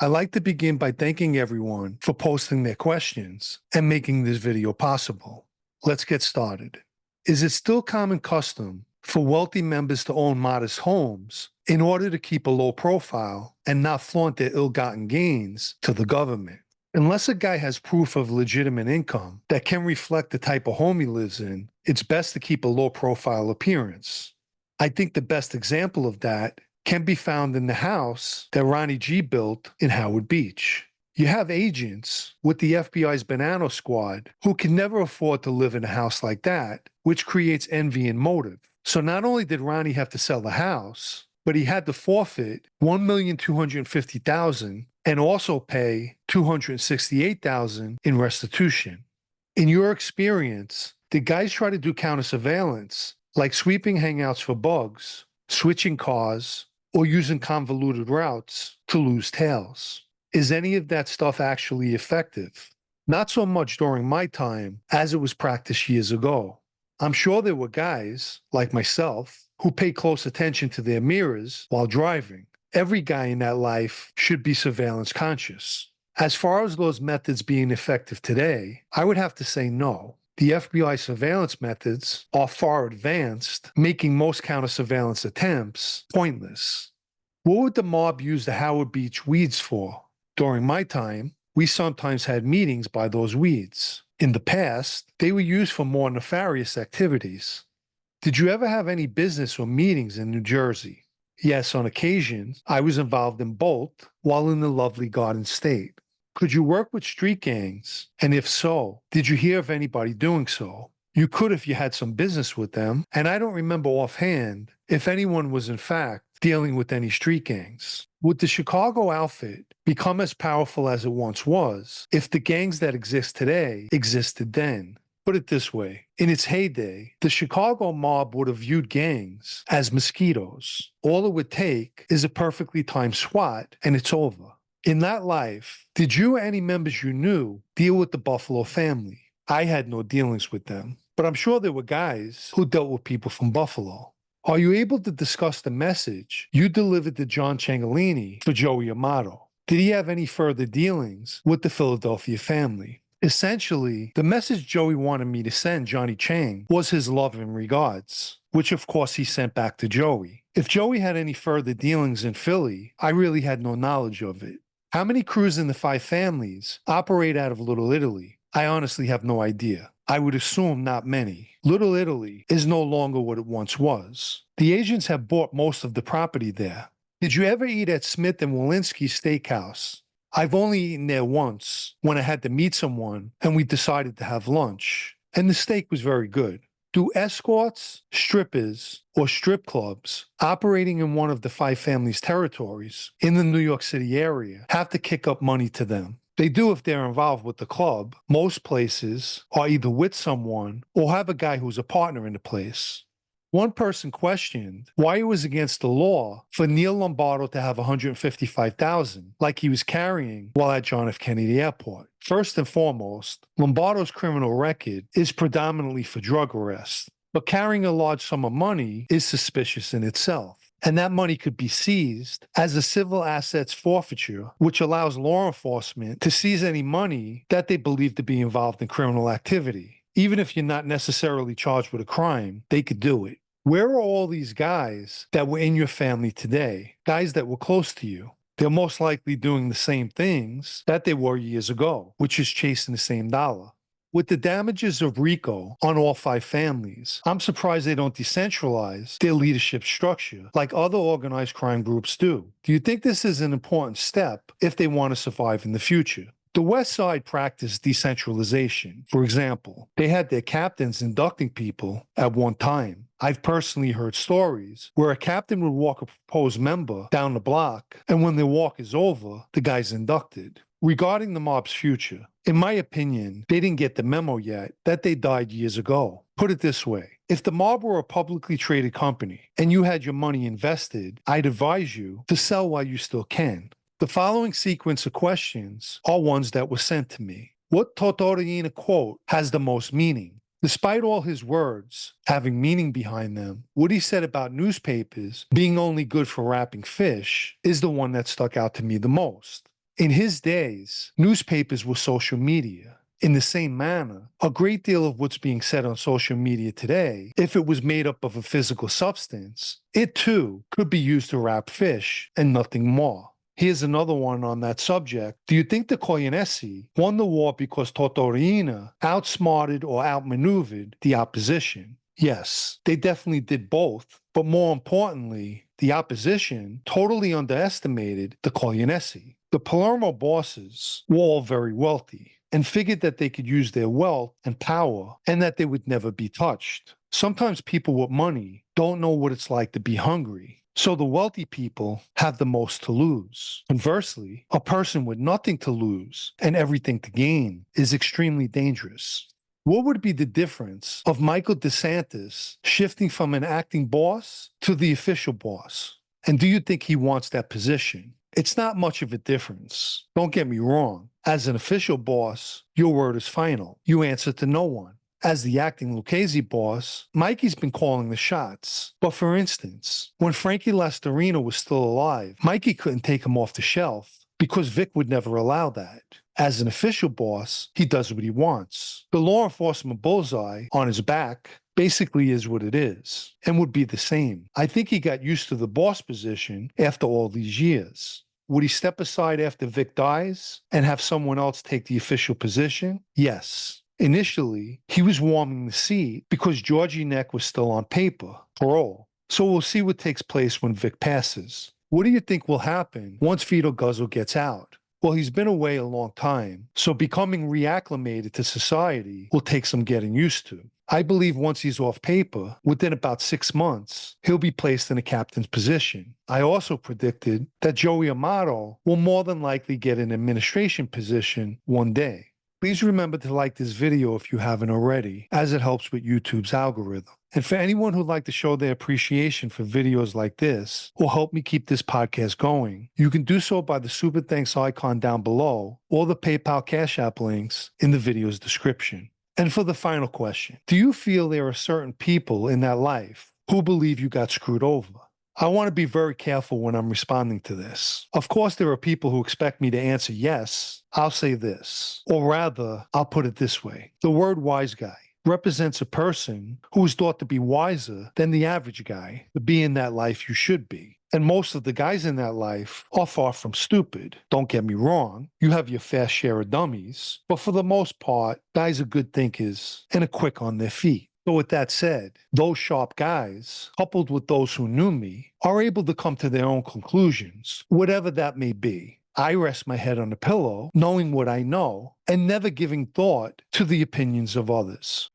I'd like to begin by thanking everyone for posting their questions and making this video possible. Let's get started. Is it still common custom for wealthy members to own modest homes in order to keep a low profile and not flaunt their ill-gotten gains to the government? Unless a guy has proof of legitimate income that can reflect the type of home he lives in, it's best to keep a low-profile appearance. I think the best example of that can be found in the house that Ronnie G built in Howard Beach. You have agents with the FBI's Banana Squad who can never afford to live in a house like that, which creates envy and motive. So not only did Ronnie have to sell the house, but he had to forfeit $1,250,000 and also pay $268,000 in restitution. In your experience, did guys try to do counter-surveillance, like sweeping hangouts for bugs, switching cars, or using convoluted routes to lose tails? Is any of that stuff actually effective? Not so much during my time as it was practiced years ago. I'm sure there were guys, like myself, who paid close attention to their mirrors while driving. Every guy in that life should be surveillance conscious. As far as those methods being effective today, I would have to say no. The FBI surveillance methods are far advanced, making most counter-surveillance attempts pointless. What would the mob use the Howard Beach weeds for? During my time, we sometimes had meetings by those weeds. In the past, they were used for more nefarious activities. Did you ever have any business or meetings in New Jersey? Yes, on occasion, I was involved in both while in the lovely Garden State. Could you work with street gangs? And if so, did you hear of anybody doing so? You could if you had some business with them, and I don't remember offhand if anyone was in fact dealing with any street gangs. Would the Chicago outfit become as powerful as it once was if the gangs that exist today existed then? Put it this way, in its heyday, the Chicago mob would have viewed gangs as mosquitoes. All it would take is a perfectly timed swat, and it's over. In that life, did you or any members you knew deal with the Buffalo family? I had no dealings with them, but I'm sure there were guys who dealt with people from Buffalo. Are you able to discuss the message you delivered to John Ciancaglini for Joey Amato? Did he have any further dealings with the Philadelphia family? Essentially, the message Joey wanted me to send Johnny Chang was his love and regards, which of course he sent back to Joey. If Joey had any further dealings in Philly, I really had no knowledge of it. How many crews in the five families operate out of Little Italy? I honestly have no idea. I would assume not many. Little Italy is no longer what it once was. The agents have bought most of the property there. Did you ever eat at Smith and Walensky's Steakhouse? I've only eaten there once when I had to meet someone and we decided to have lunch, and the steak was very good. Do escorts, strippers, or strip clubs operating in one of the five families' territories in the New York City area have to kick up money to them? They do if they're involved with the club. Most places are either with someone or have a guy who's a partner in the place. One person questioned why it was against the law for Neil Lombardo to have $155,000 like he was carrying while at John F. Kennedy Airport. First and foremost, Lombardo's criminal record is predominantly for drug arrests, but carrying a large sum of money is suspicious in itself. And that money could be seized as a civil assets forfeiture, which allows law enforcement to seize any money that they believe to be involved in criminal activity. Even if you're not necessarily charged with a crime, they could do it. Where are all these guys that were in your family today? Guys that were close to you? They're most likely doing the same things that they were years ago, which is chasing the same dollar. With the damages of RICO on all five families, I'm surprised they don't decentralize their leadership structure like other organized crime groups do. Do you think this is an important step if they want to survive in the future? The West Side practiced decentralization. For example, they had their captains inducting people at one time. I've personally heard stories where a captain would walk a proposed member down the block, and when their walk is over, the guy's inducted. Regarding the mob's future, in my opinion, they didn't get the memo yet that they died years ago. Put it this way, if the mob were a publicly traded company and you had your money invested, I'd advise you to sell while you still can. The following sequence of questions are ones that were sent to me. What Totorina quote has the most meaning? Despite all his words having meaning behind them, what he said about newspapers being only good for wrapping fish is the one that stuck out to me the most. In his days, newspapers were social media. In the same manner, a great deal of what's being said on social media today, if it was made up of a physical substance, it too could be used to wrap fish and nothing more. Here's another one on that subject. Do you think the Coglianesi won the war because Tortorina outsmarted or outmaneuvered the opposition? Yes, they definitely did both, but more importantly, the opposition totally underestimated the Coglianesi. The Palermo bosses were all very wealthy and figured that they could use their wealth and power and that they would never be touched. Sometimes people with money don't know what it's like to be hungry, so the wealthy people have the most to lose. Conversely, a person with nothing to lose and everything to gain is extremely dangerous. What would be the difference of Michael DeSantis shifting from an acting boss to the official boss? And do you think he wants that position? It's not much of a difference. Don't get me wrong. As an official boss, your word is final. You answer to no one. As the acting Lucchese boss, Mikey's been calling the shots. But for instance, when Frankie Lastarino was still alive, Mikey couldn't take him off the shelf because Vic would never allow that. As an official boss, he does what he wants. The law enforcement bullseye on his back basically is what it is and would be the same. I think he got used to the boss position after all these years. Would he step aside after Vic dies and have someone else take the official position? Yes. Initially, he was warming the seat because Georgie Neck was still on paper, parole. So we'll see what takes place when Vic passes. What do you think will happen once Vito Guzzo gets out? Well, he's been away a long time, so becoming reacclimated to society will take some getting used to. I believe once he's off paper, within about 6 months, he'll be placed in a captain's position. I also predicted that Joey Amato will more than likely get an administration position one day. Please remember to like this video if you haven't already, as it helps with YouTube's algorithm. And for anyone who'd like to show their appreciation for videos like this, or help me keep this podcast going, you can do so by the super thanks icon down below, or the PayPal Cash App links in the video's description. And for the final question, do you feel there are certain people in that life who believe you got screwed over? I want to be very careful when I'm responding to this. Of course, there are people who expect me to answer yes. I'll say this, or rather, I'll put it this way. The word wise guy represents a person who is thought to be wiser than the average guy, to be in that life you should be. And most of the guys in that life are far from stupid. Don't get me wrong, you have your fair share of dummies, but for the most part, guys are good thinkers and are quick on their feet. So with that said, those sharp guys, coupled with those who knew me, are able to come to their own conclusions, whatever that may be. I rest my head on the pillow, knowing what I know, and never giving thought to the opinions of others.